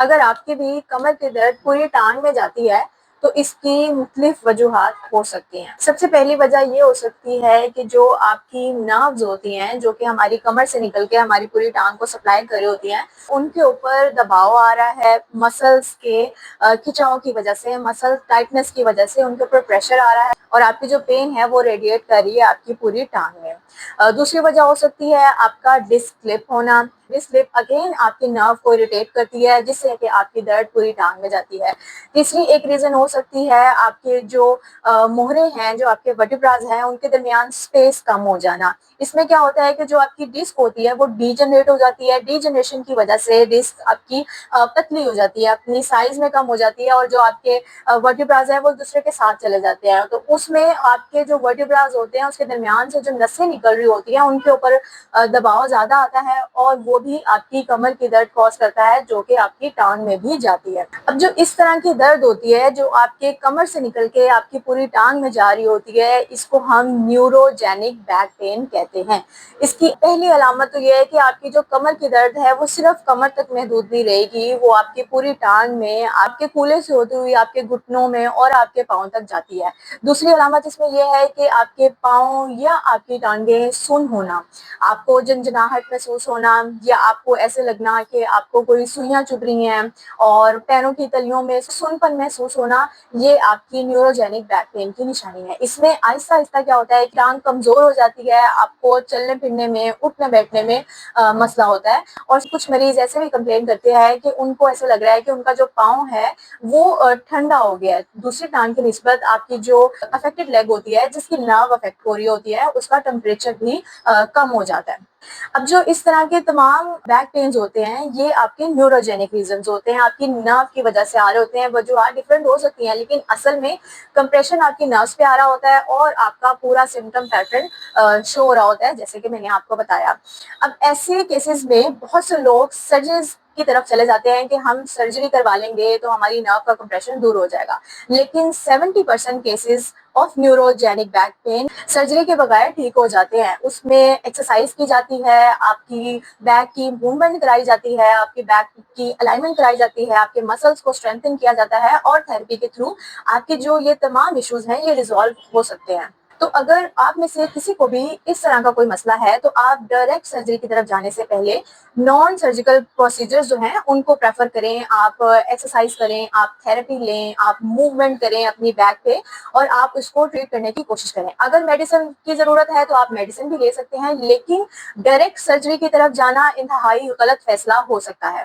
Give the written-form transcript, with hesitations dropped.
اگر آپ کی بھی کمر کی درد پوری ٹانگ میں جاتی ہے تو اس کی مختلف وجوہات ہو سکتی ہیں۔ سب سے پہلی وجہ یہ ہو سکتی ہے کہ جو آپ کی نروز ہوتی ہیں جو کہ ہماری کمر سے نکل کے ہماری پوری ٹانگ کو سپلائی کر رہی ہوتی ہیں، ان کے اوپر دباؤ آ رہا ہے، مسلز کے کھچاؤ کی وجہ سے، مسل ٹائٹنس کی وجہ سے ان کے اوپر پریشر آ رہا ہے اور آپ کی جو پین ہے وہ ریڈیٹ کر رہی ہے آپ کی پوری ٹانگ میں۔ دوسری وجہ ہو سکتی ہے آپ کا ڈسک سلپ ہونا۔ ڈسک سلپ اگین آپ کی نرو کو اریٹیٹ کرتی ہے جس سے کہ آپ کی درد پوری ٹانگ میں جاتی ہے۔ تیسری ایک ریزن ہو سکتی ہے آپ کے جو مہرے ہیں، جو آپ کے ورٹیبراز ہیں، ان کے درمیان سپیس کم ہو جانا۔ اس میں کیا ہوتا ہے کہ جو آپ کی ڈسک ہوتی ہے وہ ڈی جنریٹ ہو جاتی ہے، ڈی جنریشن کی وجہ سے ڈسک آپ کی پتلی ہو جاتی ہے، اپنی سائز میں کم ہو جاتی ہے اور جو آپ کے ورٹیبراز ہیں وہ دوسرے کے ساتھ چلے جاتے ہیں، تو اس میں آپ کے جو ورٹیبراز ہوتے ہیں اس کے درمیان سے جو نسیں نکل رہی ہوتی ہیں ان کے اوپر دباؤ زیادہ آتا ہے اور وہ بھی آپ کی کمر کی درد کاز کرتا ہے جو کہ آپ کی ٹانگ میں بھی جاتی ہے۔ اب جو اس طرح کی درد ہوتی ہے جو آپ کے کمر سے نکل کے آپ کی پوری ٹانگ میں جا رہی ہوتی ہے، اس کو ہم نیوروجینک بیک پین کہتے ہیں۔ اس کی پہلی علامت تو یہ ہے کہ آپ کی جو کمر کی درد ہے وہ صرف کمر تک محدود نہیں رہے گی، وہ آپ کی پوری ٹانگ میں، آپ کے کولے سے ہوتی ہوئی آپ کے گھٹنوں میں اور آپ کے پاؤں تک جاتی ہے۔ دوسری علامت اس میں یہ ہے کہ آپ کے پاؤں یا آپ کی ٹانگیں سن ہونا، آپ کو جنجناہٹ محسوس ہونا یا آپ کو ایسے لگنا کہ آپ کو کوئی سوئیاں چبھ رہی ہیں اور پیروں کی تلیوں میں سن پن محسوس ہونا، یہ آپ کی نیوروجینک بیک پین کی نشانی ہے۔ اس میں آہستہ آہستہ کیا ہوتا ہے کہ ٹانگ کمزور ہو جاتی ہے، آپ کو چلنے پھرنے میں، اٹھنے بیٹھنے میں مسئلہ ہوتا ہے، اور کچھ مریض ایسے بھی کمپلین کرتے ہیں کہ ان کو ایسا لگ رہا ہے کہ ان کا جو پاؤں ہے وہ ٹھنڈا ہو گیا ہے دوسری ٹانگ کی نسبت۔ آپ کی جو افیکٹڈ لیگ ہوتی ہے جس کی نرو افیکٹ ہو رہی ہوتی ہے اس کا ٹمپریچر بھی کم ہو جاتا ہے۔ اب جو اس طرح کے تمام بیک پینز ہوتے ہیں یہ آپ کے نیوروجینک ریزنز ہوتے ہیں، آپ کی نرو کی وجہ سے آ رہے ہوتے ہیں۔ وجوہات ڈفرینٹ ہو سکتی ہیں لیکن اصل میں کمپریشن آپ کی نروز پہ آ رہا ہوتا ہے اور آپ کا پورا سمٹم پیٹرن شو ہو رہا ہوتا ہے جیسے کہ میں نے آپ کو بتایا۔ اب ایسے کیسز میں بہت سے لوگ سرجریز کی طرف چلے جاتے ہیں کہ ہم سرجری کروا لیں گے تو ہماری نرو کا کمپریشن دور ہو جائے گا، لیکن 70% cases of neurogenic back pain surgery کے بغیر ٹھیک ہو جاتے ہیں۔ اس میں ایکسرسائز کی جاتی ہے، آپ کی بیک کی موومنٹ کرائی جاتی ہے، آپ کی بیک کی الائنمنٹ کرائی جاتی ہے، آپ کے مسلز کو اسٹرینتھن کیا جاتا ہے اور تھراپی کے تھرو آپ کے جو یہ تمام ایشوز ہیں یہ ریزالو ہو سکتے ہیں۔ تو اگر آپ میں سے کسی کو بھی اس طرح کا کوئی مسئلہ ہے تو آپ ڈائریکٹ سرجری کی طرف جانے سے پہلے نان سرجیکل پروسیجرز جو ہیں ان کو پریفر کریں، آپ ایکسرسائز کریں، آپ تھراپی لیں، آپ موومنٹ کریں اپنی بیک پہ اور آپ اس کو ٹریٹ کرنے کی کوشش کریں۔ اگر میڈیسن کی ضرورت ہے تو آپ میڈیسن بھی لے سکتے ہیں، لیکن ڈائریکٹ سرجری کی طرف جانا انتہائی غلط فیصلہ ہو سکتا ہے۔